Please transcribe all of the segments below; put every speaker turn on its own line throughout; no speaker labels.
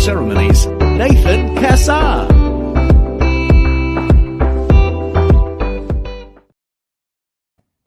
Ceremonies, Nathan Cassar.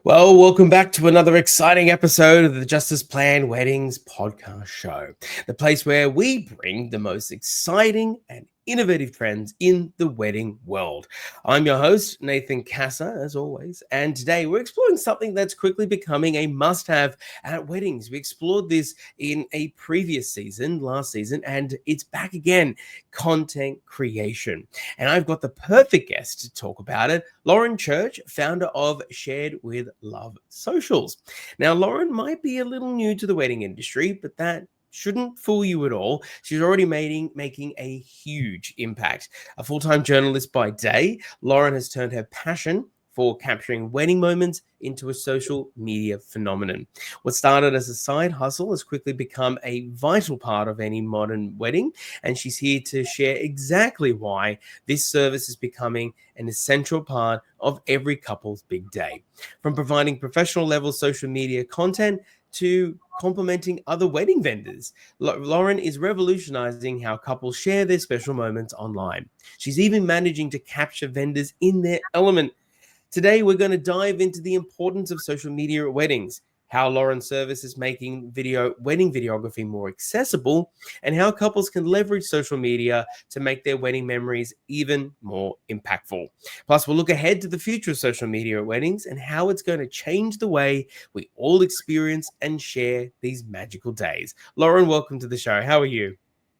Well, welcome back to another exciting episode of the Justice Plan Weddings podcast show, the place where we bring the most exciting and innovative trends in the wedding world. I'm your host, Nathan Cassar, as always, and today we're exploring something that's quickly becoming a must-have at weddings. We explored this in a previous season, last season, and it's back again, content creation. And I've got the perfect guest to talk about it, Lauren Church, founder of Shared with Love Socials. Now, Lauren might be a little new to the wedding industry, but that shouldn't fool you at all. She's already making a huge impact. A full-time journalist by day, Lauren has turned her passion for capturing wedding moments into a social media phenomenon. What started as a side hustle has quickly become a vital part of any modern wedding, and she's here to share exactly why this service is becoming an essential part of every couple's big day. From providing professional level social media content to complementing other wedding vendors, Lauren is revolutionizing how couples share their special moments online. She's even managing to capture vendors in their element. Today, we're going to dive into the importance of social media at weddings, how Lauren's service is making wedding videography more accessible, and how couples can leverage social media to make their wedding memories even more impactful. Plus, we'll look ahead to the future of social media at weddings and how it's going to change the way we all experience and share these magical days. Lauren, welcome to the show. How are you?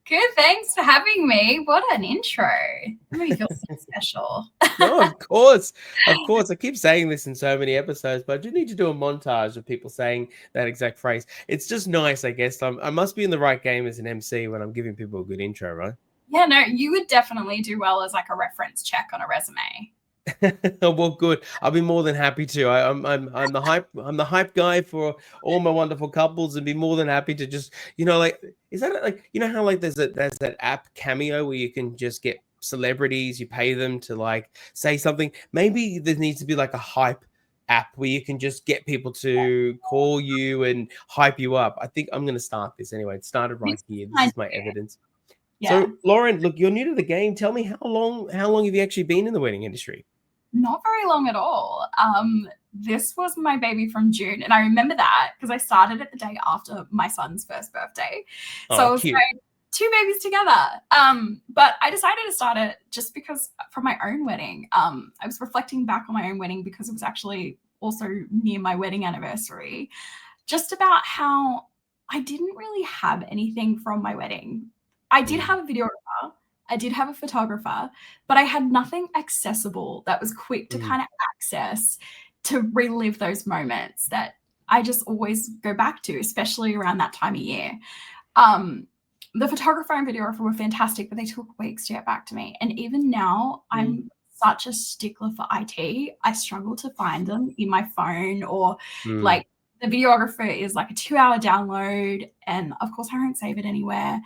Good, thanks for having me. What an intro. It really feels so special.
No, of course. I keep saying this in so many episodes, but I do need to do a montage of people saying that exact phrase. It's just nice, I guess. I must be in the right game as an MC when I'm giving people a good intro, right?
Yeah, no, you would definitely do well as like a reference check on a resume.
Well, good. I'll be more than happy to. I'm the hype guy for all my wonderful couples, and be more than happy to just like, is that like, how like there's that app Cameo where you can just get celebrities, you pay them to like say something. Maybe there needs to be like a hype app where you can just get people to call you and hype you up. I think I'm going to start this anyway. It started right here. This is my evidence.
Yeah.
So Lauren, look, you're new to the game. Tell me how long have you actually been in the wedding industry?
Not very long at all. This was my baby from June, and I remember that because I started it the day after my son's first birthday. So it was like 2 babies together. But I decided to start it just because for my own wedding. I was reflecting back on my own wedding because it was actually also near my wedding anniversary, just about how I didn't really have anything from my wedding. I did have a videographer, I did have a photographer, but I had nothing accessible that was quick to kind of access to relive those moments that I just always go back to, especially around that time of year. The photographer and videographer were fantastic, but they took weeks to get back to me. And even now, I'm such a stickler for IT. I struggle to find them in my phone, or like the videographer is like a 2-hour download, and of course I won't save it anywhere.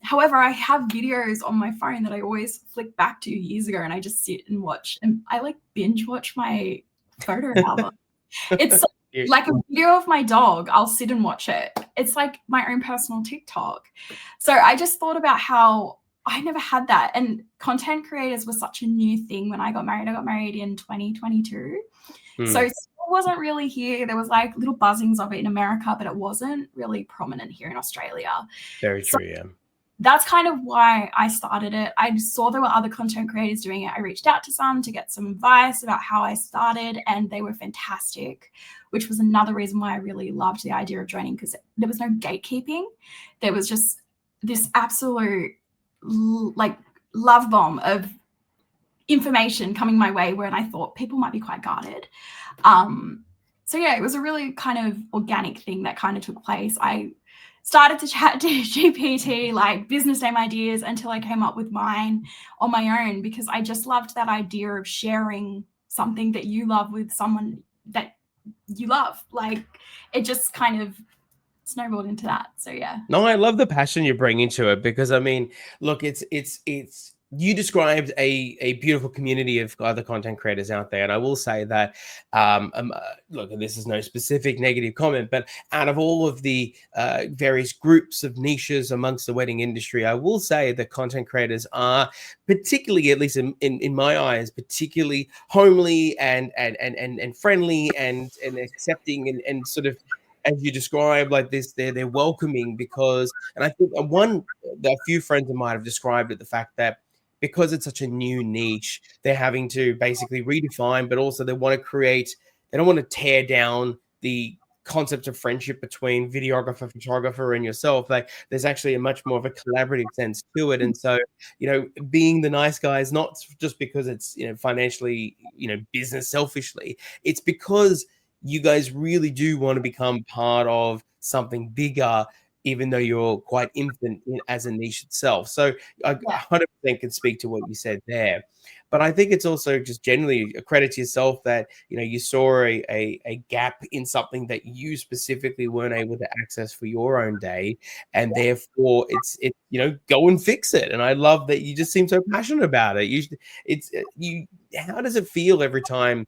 However, I have videos on my phone that I always flick back to years ago, and I just sit and watch, and I like binge watch my photo album. It's like a video of my dog. I'll sit and watch it. It's like my own personal TikTok. So I just thought about how I never had that. And content creators were such a new thing when I got married. I got married in 2022. So it still wasn't really here. There was like little buzzings of it in America, but it wasn't really prominent here in Australia.
Very true, yeah.
That's kind of why I started it. I saw there were other content creators doing it. I reached out to some to get some advice about how I started, and they were fantastic, which was another reason why I really loved the idea of joining, because there was no gatekeeping. There was just this absolute like love bomb of information coming my way when I thought people might be quite guarded. So yeah, it was a really kind of organic thing that kind of took place. I started to chat to GPT, like business name ideas, until I came up with mine on my own, because I just loved that idea of sharing something that you love with someone that you love. Like it just kind of snowballed into that. So yeah.
No, I love the passion you bring into it, because I mean, look, it's you described a beautiful community of other content creators out there. And I will say that, look, and this is no specific negative comment, but out of all of the various groups of niches amongst the wedding industry, I will say that content creators are particularly, at least in my eyes, particularly homely and friendly and accepting and sort of, as you describe, like this, they're welcoming because, and I think a few friends of mine have described it, the fact that because it's such a new niche, they're having to basically redefine, but also they want to create, they don't want to tear down the concept of friendship between videographer, photographer, and yourself. Like there's actually a much more of a collaborative sense to it. And so, being the nice guy is not just because it's, financially, business selfishly, it's because you guys really do want to become part of something bigger, even though you're quite infant as a niche itself. So I 100% can speak to what you said there. But I think it's also just generally a credit to yourself that, you saw a gap in something that you specifically weren't able to access for your own day. And therefore it's, go and fix it. And I love that you just seem so passionate about it. How does it feel every time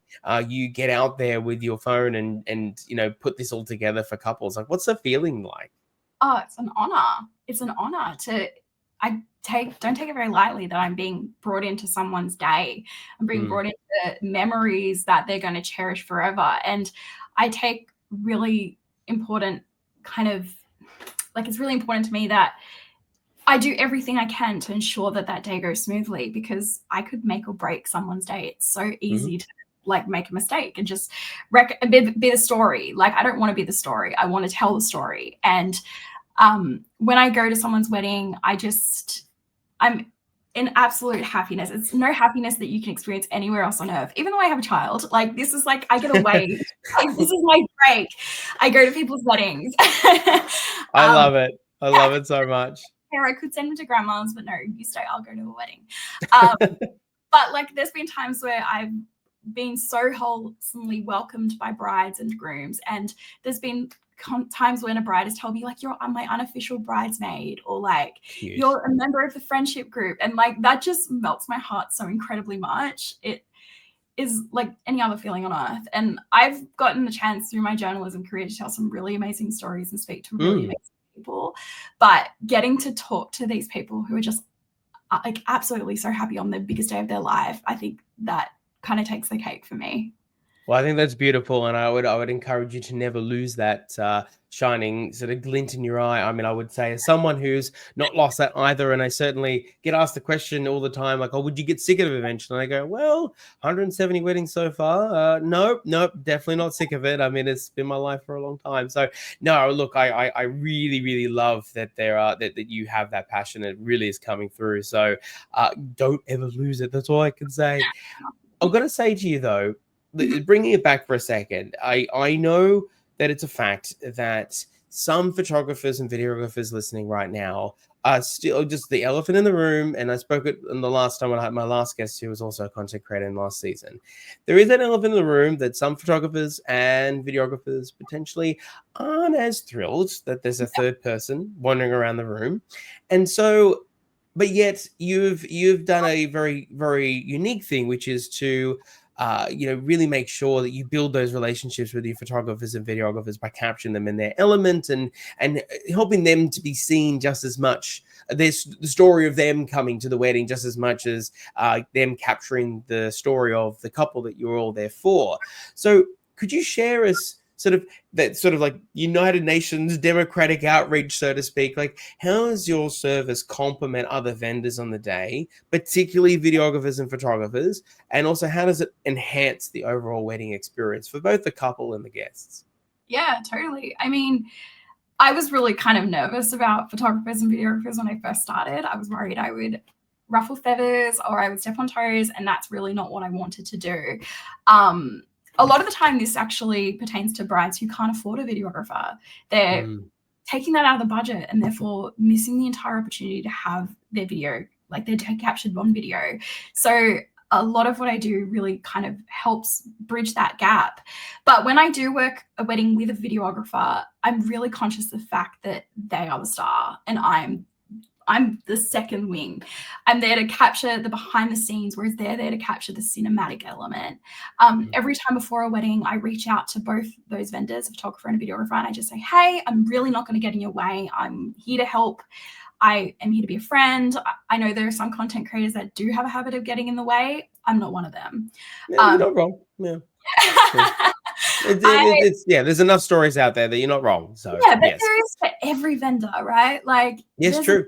you get out there with your phone and put this all together for couples? Like, what's the feeling like?
Oh, it's an honor. It's an honor to, don't take it very lightly that I'm being brought into someone's day. I'm being brought into memories that they're going to cherish forever. And I take really important it's really important to me that I do everything I can to ensure that that day goes smoothly, because I could make or break someone's day. It's so easy to make a mistake and just be the story. Like, I don't want to be the story. I want to tell the story. And when I go to someone's wedding, I'm in absolute happiness. It's no happiness that you can experience anywhere else on earth. Even though I have a child, like, this is like, I get away. This is my break. I go to people's weddings.
I love it. I love it so much.
I could send them to grandma's, but no, you stay, I'll go to a wedding. But like, there's been times where I've been so wholesomely welcomed by brides and grooms, and there's been times when a bride has told me, like, you're my unofficial bridesmaid, or like, cute, you're a member of the friendship group, and like, that just melts my heart so incredibly much. It is like any other feeling on earth. And I've gotten the chance through my journalism career to tell some really amazing stories and speak to really amazing people, but getting to talk to these people who are just like absolutely so happy on the biggest day of their life, I think that kind of takes the cake for me.
Well, I think that's beautiful, and I would encourage you to never lose that shining sort of glint in your eye. I mean, I would say, as someone who's not lost that either, and I certainly get asked the question all the time, like, oh, would you get sick of it eventually? And I go, well, 170 weddings so far. Nope, definitely not sick of it. I mean, it's been my life for a long time. So no, look, I really, really love that that you have that passion. It really is coming through. So don't ever lose it. That's all I can say. I've got to say to you, though, bringing it back for a second, I know that it's a fact that some photographers and videographers listening right now are still just the elephant in the room. And I spoke it in the last time when I had my last guest, who was also a content creator in last season. There is that elephant in the room that some photographers and videographers potentially aren't as thrilled that there's a third person wandering around the room. And so, but yet you've done a very, very unique thing, which is to really make sure that you build those relationships with your photographers and videographers by capturing them in their element and helping them to be seen just as much. There's the story of them coming to the wedding just as much as them capturing the story of the couple that you're all there for. So could you share us sort of like United Nations democratic outreach, so to speak? Like, how does your service complement other vendors on the day, particularly videographers and photographers? And also, how does it enhance the overall wedding experience for both the couple and the guests?
Yeah, totally. I mean, I was really kind of nervous about photographers and videographers when I first started. I was worried I would ruffle feathers or I would step on toes, and that's really not what I wanted to do. A lot of the time, this actually pertains to brides who can't afford a videographer. They're taking that out of the budget and therefore missing the entire opportunity to have their video, like they're captured on video. So a lot of what I do really kind of helps bridge that gap. But when I do work a wedding with a videographer, I'm really conscious of the fact that they are the star and I'm I'm the second wing. I'm there to capture the behind the scenes, whereas they're there to capture the cinematic element. Every time before a wedding, I reach out to both those vendors, a photographer and a videographer, and I just say, hey, I'm really not going to get in your way. I'm here to help. I am here to be a friend. I know there are some content creators that do have a habit of getting in the way. I'm not one of them.
Yeah, you're not wrong. Yeah. There's enough stories out there that you're not wrong. So
yeah, but there is for every vendor, right? Like,
yes, true.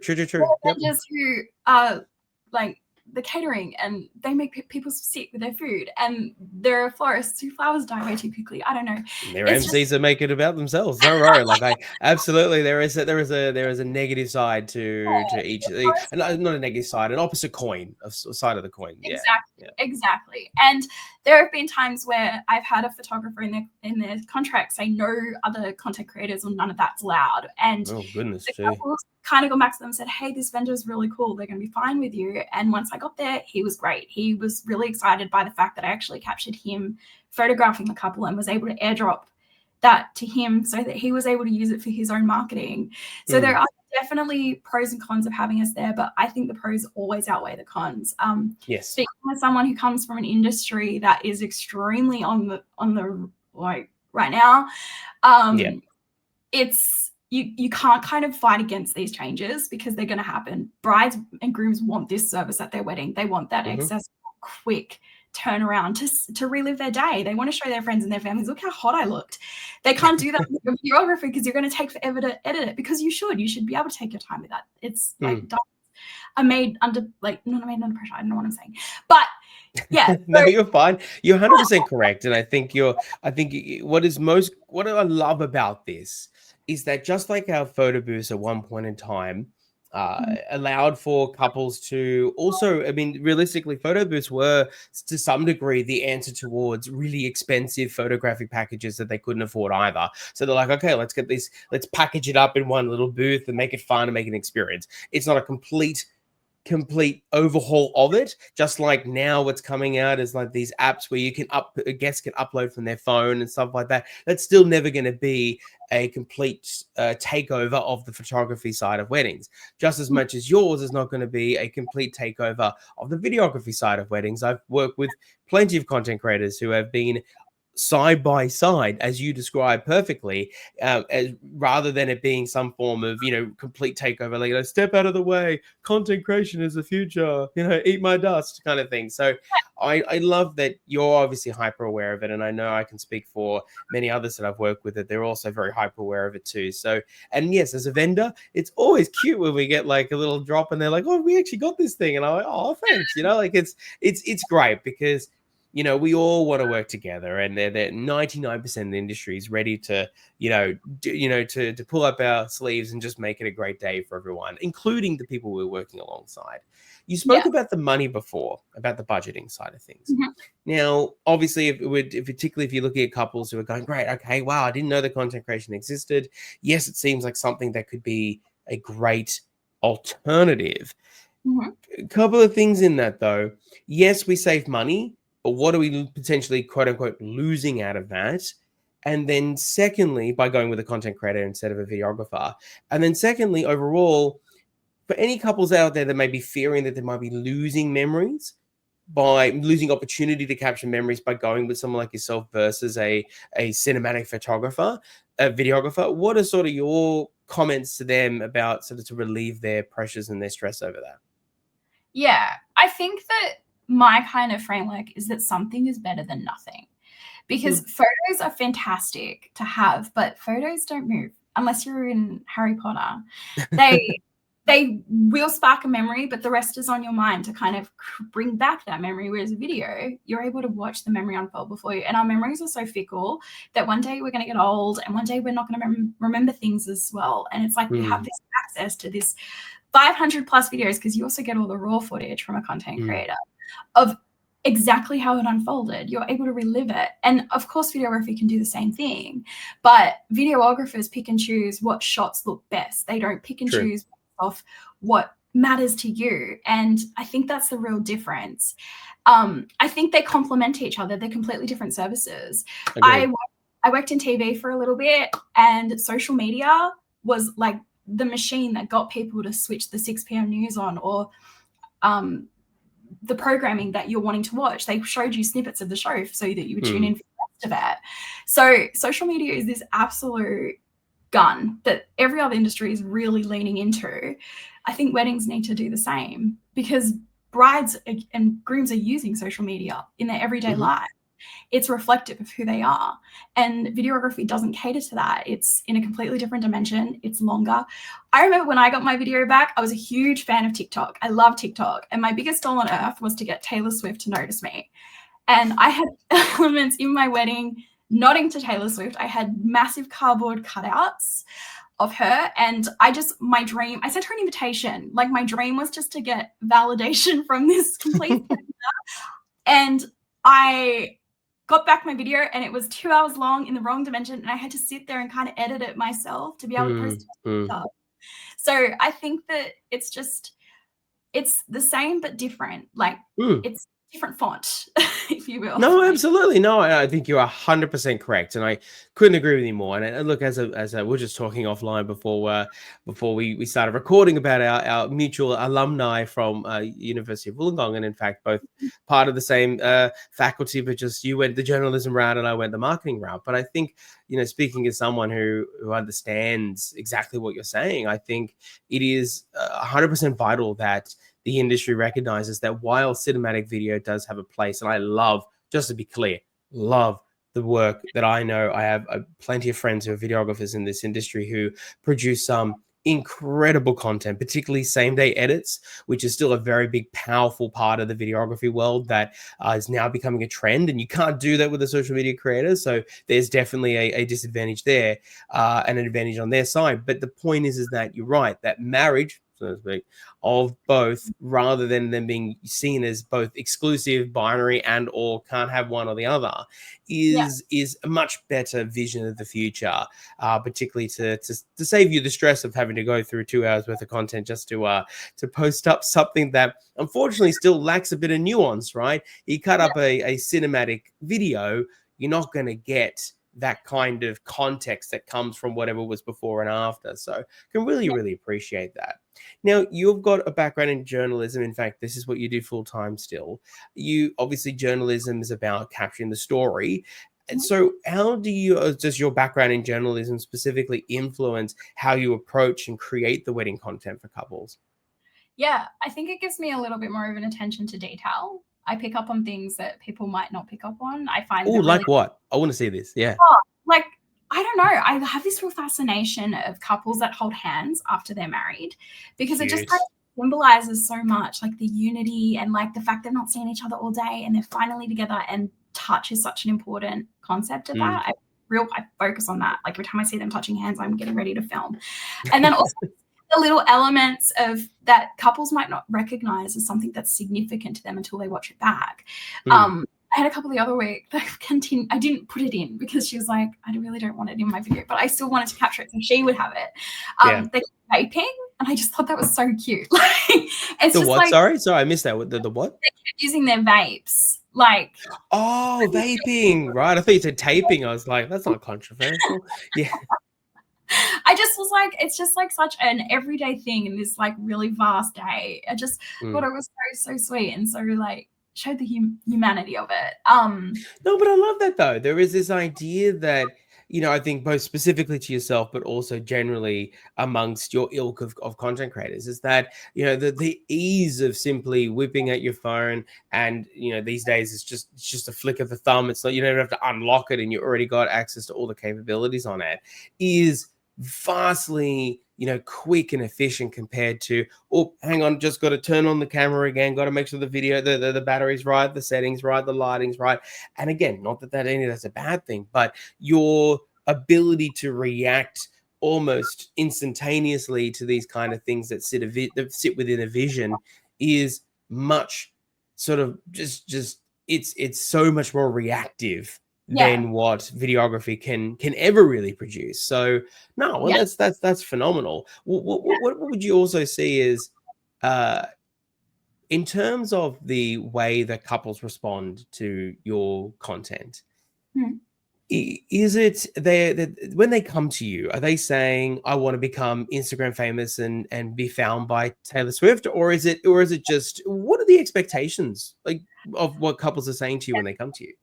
Vendors who are like the catering and they make people sick with their food, and there are florists whose flowers die way too quickly. I don't know.
Their MCs that make it about themselves. No, right? Like I absolutely there is a negative side to each, and not a negative side, an opposite coin, a side of the coin. Yeah,
exactly. And there have been times where I've had a photographer in their contract say no other content creators or none of that's allowed, and
oh goodness,
the couples kind of got back to them and said, hey, this vendor is really cool, they're going to be fine with you. And once I got there, he was great. He was really excited by the fact that I actually captured him photographing the couple and was able to airdrop that to him so that he was able to use it for his own marketing. So there are definitely pros and cons of having us there, but I think the pros always outweigh the cons.
Yes.
Speaking as someone who comes from an industry that is extremely on the like right now, it's you can't kind of fight against these changes because they're going to happen. Brides and grooms want this service at their wedding. They want that accessible, quick turnaround to relive their day. They want to show their friends and their families, look how hot I looked. They can't do that with your videography because you're going to take forever to edit it, because you should be able to take your time with that. It's like made under pressure. I don't know what I'm saying, but yeah.
No, you're fine. You're 100% correct. And I think what I love about this is that just like our photo booths at one point in time allowed for couples to also, I mean, realistically, photo booths were to some degree the answer towards really expensive photographic packages that they couldn't afford either. So they're like, okay, let's package it up in one little booth and make it fun and make an experience. It's not a complete overhaul of it, just like now what's coming out is like these apps where guests can upload from their phone and stuff like that. That's still never going to be a complete takeover of the photography side of weddings, just as much as yours is not going to be a complete takeover of the videography side of weddings. I've worked with plenty of content creators who have been side by side, as you described perfectly, rather than it being some form of, complete takeover, like, step out of the way, content creation is the future, eat my dust kind of thing. So I love that you're obviously hyper aware of it. And I know I can speak for many others that I've worked with that they're also very hyper aware of it too. So, and yes, as a vendor, it's always cute when we get like a little drop and they're like, oh, we actually got this thing. And I'm like, oh, thanks. Like it's great because we all want to work together, and they're 99% of the industry is ready to, to pull up our sleeves and just make it a great day for everyone, including the people we're working alongside. You spoke about the money before, about the budgeting side of things. Now, obviously, particularly if you're looking at couples who are going, great, okay, wow, I didn't know the content creation existed. Yes, it seems like something that could be a great alternative. A couple of things in that, though. Yes, we save money, but what are we potentially, quote unquote, losing out of that? And then secondly, by going with a content creator instead of a videographer. And then secondly, overall, for any couples out there that may be fearing that they might be losing opportunity to capture memories by going with someone like yourself versus a cinematic photographer, a videographer, what are sort of your comments to them about sort of to relieve their pressures and their stress over that?
Yeah, I think that my kind of framework is that something is better than nothing, because photos are fantastic to have, but photos don't move unless you're in Harry Potter. They will spark a memory, but the rest is on your mind to kind of bring back that memory. Whereas a video, you're able to watch the memory unfold before you. And our memories are so fickle that one day we're going to get old and one day we're not going to remember things as well. And it's like we have this access to this 500 plus videos, because you also get all the raw footage from a content creator of exactly how it unfolded. You're able to relive it. And of course, videography can do the same thing, but videographers pick and choose what shots look best. They don't pick and choose off what matters to you. And I think that's the real difference. I think they complement each other. They're completely different services. I worked in TV for a little bit, and social media was like the machine that got people to switch the 6 p.m. news on, or the programming that you're wanting to watch. They showed you snippets of the show so that you would tune in for the rest of it. So social media is this absolute gun that every other industry is really leaning into. I think weddings need to do the same, because brides and grooms are using social media in their everyday life. It's reflective of who they are. And videography doesn't cater to that. It's in a completely different dimension. It's longer. I remember when I got my video back, I was a huge fan of TikTok. I love TikTok. And my biggest goal on earth was to get Taylor Swift to notice me. And I had elements in my wedding nodding to Taylor Swift. I had massive cardboard cutouts of her. And my dream, I sent her an invitation. Like, my dream was just to get validation from this complete and I got back my video, and it was 2 hours long in the wrong dimension, and I had to sit there and kind of edit it myself to be able to post it. So I think that it's the same but different. Like, it's different font, if you will.
No, absolutely. No, I think you're 100% correct, and I couldn't agree with you more. And look, as we're just talking offline before we started recording about our mutual alumni from University of Wollongong, and in fact, both part of the same faculty, but just you went the journalism route and I went the marketing route. But I think, speaking as someone who understands exactly what you're saying, I think it is 100% vital that the industry recognizes that while cinematic video does have a place, and I love, just to be clear, love the work that I know. I have plenty of friends who are videographers in this industry who produce some incredible content, particularly same-day edits, which is still a very big, powerful part of the videography world that is now becoming a trend, and you can't do that with the social media creators. So there's definitely a disadvantage there and an advantage on their side. But the point is that you're right, that marriage, so to speak, of both, rather than them being seen as both exclusive, binary, and or can't have one or the other, is a much better vision of the future, particularly to save you the stress of having to go through 2 hours worth of content just to post up something that unfortunately still lacks a bit of nuance, right? You cut up a cinematic video, you're not going to get that kind of context that comes from whatever was before and after. So can really appreciate that. Now, you've got a background in journalism. In fact, this is what you do full time still. You obviously, journalism is about capturing the story. And so how does your background in journalism specifically influence how you approach and create the wedding content for couples?
Yeah, I think it gives me a little bit more of an attention to detail. I pick up on things that people might not pick up on. I find
like what? I want to see this. Yeah.
Like, I don't know. I have this real fascination of couples that hold hands after they're married, because it just kind of symbolizes so much, like the unity and like the fact they're not seeing each other all day and they're finally together, and touch is such an important concept of that. I focus on that. Like, every time I see them touching hands, I'm getting ready to film. And then also the little elements of that couples might not recognize as something that's significant to them until they watch it back. I had a couple the other week that I didn't put it in because she was like, I really don't want it in my video, but I still wanted to capture it so she would have it. They're vaping, and I just thought that was so cute. Like, it's
the
just
what?
like,
Sorry, I missed that. The what?
They kept using their vapes. Like,
vaping, right? I thought you said taping. I was like, that's not controversial. Yeah.
I just was like, it's just like such an everyday thing in this like really vast day. I just thought it was so sweet, and so like showed the humanity of it.
No, but I love that though. There is this idea that, I think both specifically to yourself, but also generally amongst your ilk of content creators, is that, the ease of simply whipping at your phone, and, these days it's just a flick of the thumb. It's not, you don't have to unlock it and you already got access to all the capabilities on it, is vastly, quick and efficient compared to, oh, hang on, just got to turn on the camera again, got to make sure the video, the battery's right, the settings right, the lighting's right. And again, not that any of that's a bad thing, but your ability to react almost instantaneously to these kind of things that sit within a vision is much sort of just it's so much more reactive than what videography can ever really produce. So no, well, that's phenomenal. What would you also see is in terms of the way that couples respond to your content? Is it when they come to you, are they saying, I want to become Instagram famous and be found by Taylor Swift, or is it just, what are the expectations like of what couples are saying to you when they come to you?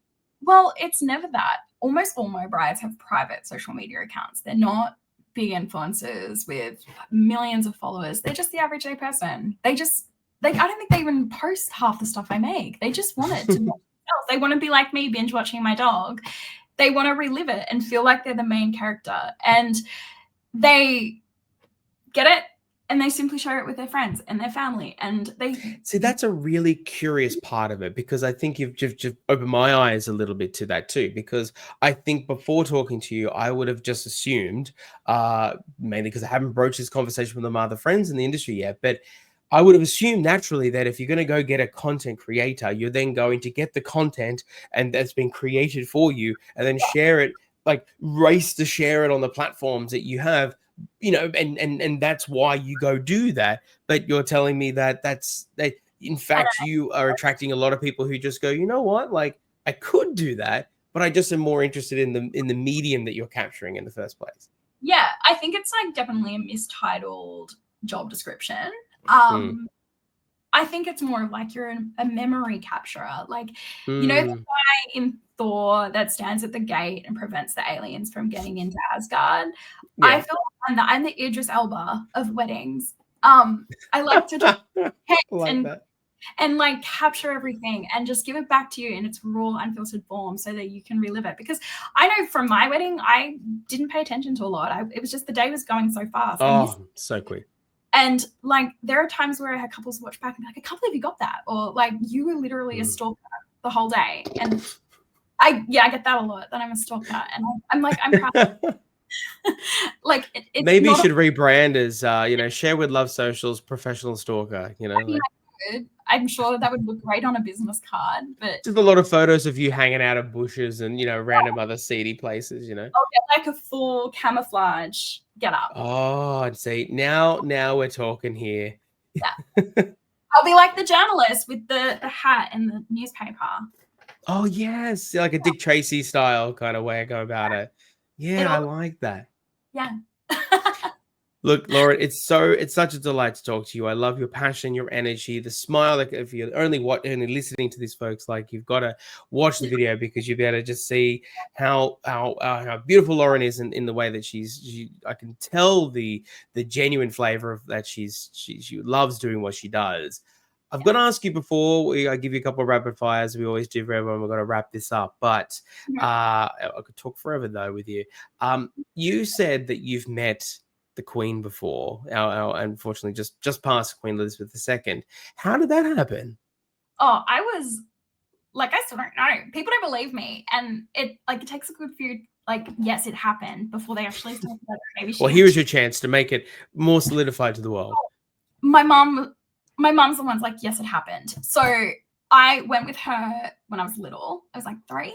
Well, it's never that. Almost all my brides have private social media accounts. They're not big influencers with millions of followers. They're just the average day person. I don't think they even post half the stuff I make. They just want it to be themselves. They want to be like me, binge watching my dog. They want to relive it and feel like they're the main character. And they get it, and they simply share it with their friends and their family. And they
see, that's a really curious part of it, because I think you've just opened my eyes a little bit to that too, because I think before talking to you, I would have just assumed, mainly because I haven't broached this conversation with my other friends in the industry yet, but I would have assumed naturally that if you're going to go get a content creator, you're then going to get the content and that's been created for you and then share it, like race to share it on the platforms that you have, and that's why you go do that. But you're telling me that in fact, you are attracting a lot of people who just go, you know what, like I could do that, but I just am more interested in the medium that you're capturing in the first place.
Yeah, I think it's like definitely a mistitled job description. I think it's more of like you're a memory capturer. Like, you know, the guy in Thor that stands at the gate and prevents the aliens from getting into Asgard. Yeah. I feel like I'm the Idris Elba of weddings. I like to just and like capture everything and just give it back to you in its raw, unfiltered form so that you can relive it. Because I know from my wedding, I didn't pay attention to a lot. It was just the day was going so fast.
Oh, so quick.
And like, there are times where I had couples watch back and be like, I can't believe you got that. Or like, you were literally a stalker the whole day. And I get that a lot, that I'm a stalker. And I'm like, I'm proud. Like, it's
maybe you should rebrand as, Sherwood Love Socials professional stalker,
I'm sure that would look great on a business card, but
just a lot of photos of you hanging out of bushes and, random other seedy places,
I'll get like a full camouflage get up.
Oh, I'd say now we're talking here.
Yeah. I'll be like the journalist with the hat and the newspaper.
Oh yes, like a Dick Tracy style kind of way of going about it. Yeah, I like that.
Yeah.
Look, Laura, it's such a delight to talk to you. I love your passion, your energy, the smile. Like, if you're only listening to these folks, like, you've got to watch the video, because you'll be able to just see how beautiful Lauren is in the way that I can tell the genuine flavor of that. She loves doing what she does. I've got to ask you before I give you a couple of rapid fires. We always do for everyone. We're going to wrap this up, but I could talk forever though with you. You said that you've met the Queen before, unfortunately just past Queen Elizabeth II. How did that happen?
Oh, I was like, I still don't know. People don't believe me, and it takes a good few, like, yes, it happened before they actually start maybe.
Well, here's your chance to make it more solidified to the world.
My mom's the one's like, yes, it happened. So I went with her when I was little. I was like 3,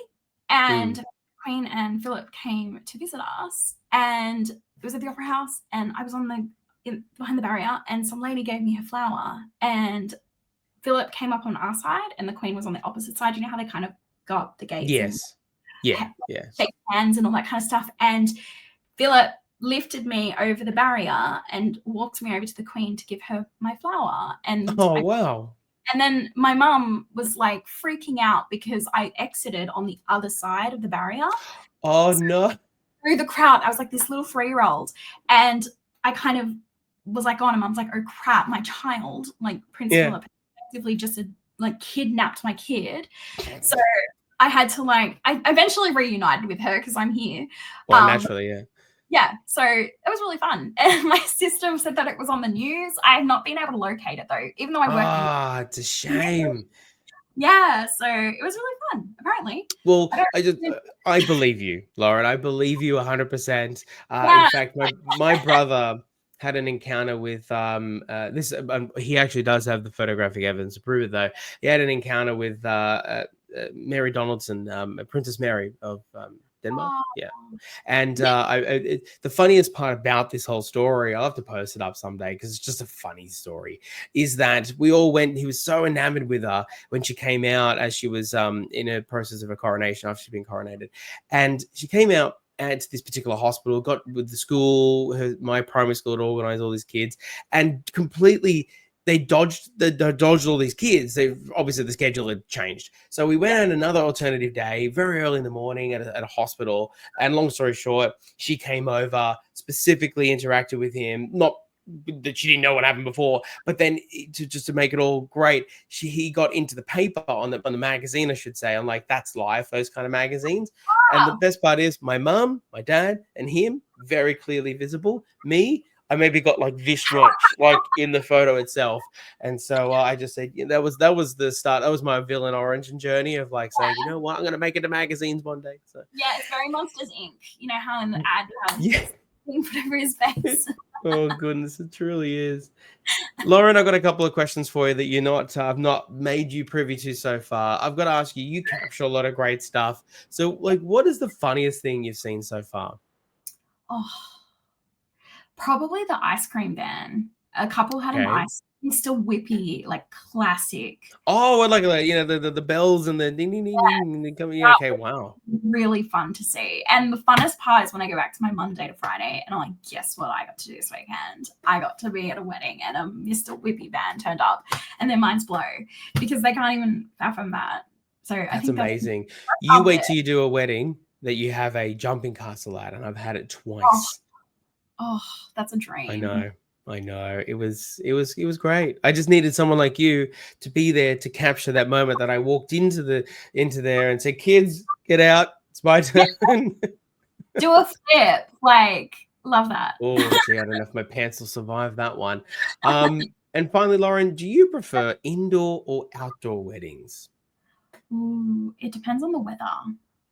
and Queen and Philip came to visit us, and it was at the Opera House, and I was behind the barrier, and some lady gave me her flower, and Philip came up on our side, and the Queen was on the opposite side. You know how they kind of go up the gates?
Yes. Yeah.
Shake hands and all that kind of stuff. And Philip lifted me over the barrier and walked me over to the Queen to give her my flower. And
wow.
And then my mum was like freaking out because I exited on the other side of the barrier.
Oh, no.
Through the crowd, I was like this little 3-year-old, and I kind of was like on him. I was like, oh crap, my child, like Prince Philip, effectively just kidnapped my kid. So I had to I eventually reunited with her because I'm here.
Well, naturally, yeah.
Yeah, so it was really fun. And my sister said that it was on the news. I have not been able to locate it though, even though I worked.
Ah, it's a shame.
Yeah, so it was really fun, apparently.
Well, I believe you, Lauren. I believe you 100%. In fact, my brother had an encounter with this. He actually does have the photographic evidence to prove it, though. He had an encounter with Mary Donaldson, Princess Mary of Denmark.
Oh.
Yeah. And the funniest part about this whole story, I'll have to post it up someday because it's just a funny story, is that we all went, he was so enamored with her when she came out as she was in a process of a coronation after she'd been coronated. And she came out to this particular hospital, got with the school, my primary school had organized all these kids, and completely they dodged all these kids. Obviously the schedule had changed. So we went on another alternative day, very early in the morning at a hospital. And long story short, she came over, specifically interacted with him, not that she didn't know what happened before, but then to make it all great, he got into the paper on the magazine, I should say, on like That's Life, those kind of magazines. Wow. And the best part is my mum, my dad, and him very clearly visible. Me, I maybe got like this much, like in the photo itself. And so I just said, that was the start. That was my villain origin journey of like saying, you know what, I'm going to make it to magazines one day. So
yeah, it's very Monsters Inc. You know how in the ad put over his face.
Oh goodness, it truly is. Lauren, I've got a couple of questions for you that I've not made you privy to so far. I've got to ask you, you capture a lot of great stuff. So like, what is the funniest thing you've seen so far?
Oh, probably the ice cream van. A couple had an ice Mr. Whippy, like classic.
Oh, like the bells and the ding ding ding ding coming. Yeah, okay, wow.
Really fun to see. And the funnest part is when I go back to my Monday to Friday and I'm like, guess what I got to do this weekend? I got to be at a wedding and a Mr. Whippy band turned up and their minds blow because they can't even fathom that. So I think
amazing. You wait till you do a wedding that you have a jumping castle at, and I've had it twice.
Oh, that's a dream.
I know. It was great. I just needed someone like you to be there to capture that moment that I walked into there and said, "Kids, get out. It's my turn."
Do a flip. Like, love that.
Oh, gee, I don't know if my pants will survive that one. And finally, Lauren, do you prefer indoor or outdoor weddings?
Ooh, it depends on the weather.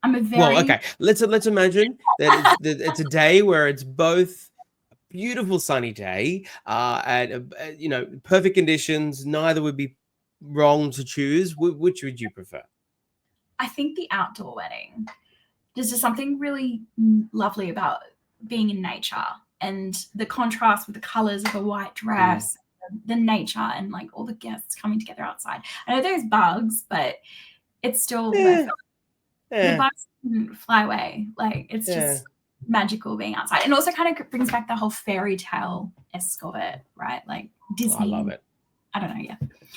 Okay. Let's imagine that it's a day where it's both beautiful sunny day and perfect conditions. Neither would be wrong to choose. Which would you prefer?
I think the outdoor wedding. There's just something really lovely about being in nature and the contrast with the colors of the white dress, the nature, and like all the guests coming together outside. I know there's bugs, but it's still the bugs can fly away. Like it's just magical being outside, and also kind of brings back the whole fairy tale-esque of it, right? Like Disney.
I love it.
I don't know, yeah.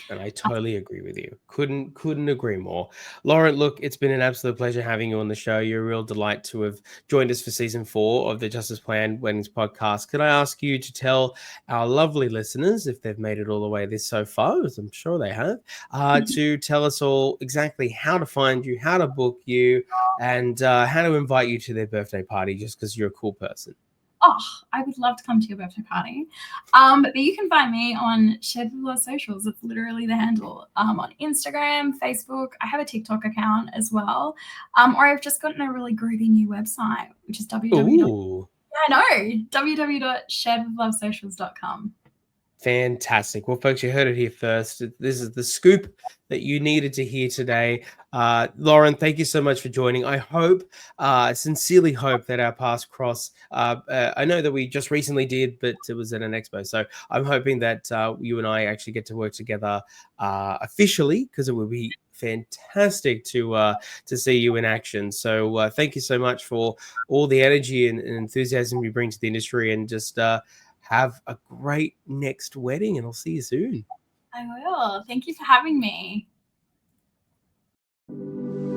And I totally agree with you. Couldn't agree more. Lauren, look, it's been an absolute pleasure having you on the show. You're a real delight to have joined us for season 4 of the Justice Planned Weddings podcast. Could I ask you to tell our lovely listeners, if they've made it all the way this so far, as I'm sure they have, to tell us all exactly how to find you, how to book you, and how to invite you to their birthday party just because you're a cool person?
Oh, I would love to come to your birthday party. But you can find me on Shed with Love socials. It's literally the handle. On Instagram, Facebook. I have a TikTok account as well. Or I've just gotten a really groovy new website, which is www.shedwithlovesocials.com.
Fantastic. Well, folks, you heard it here first. This is the scoop that you needed to hear today. Lauren, thank you so much for joining. I sincerely hope that our paths cross. I know that we just recently did, but it was at an expo. So I'm hoping that you and I actually get to work together officially, because it would be fantastic to see you in action. So thank you so much for all the energy and enthusiasm you bring to the industry, and just have a great next wedding, and I'll see you soon.
I will. Thank you for having me.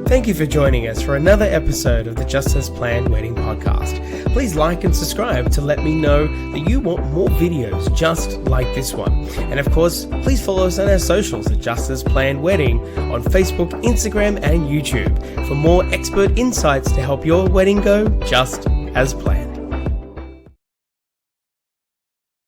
Thank you for joining us for another episode of the Justice Planned Wedding podcast. Please like and subscribe to let me know that you want more videos just like this one. And of course, please follow us on our socials at Justice Planned Wedding on Facebook, Instagram, and YouTube for more expert insights to help your wedding go just as planned.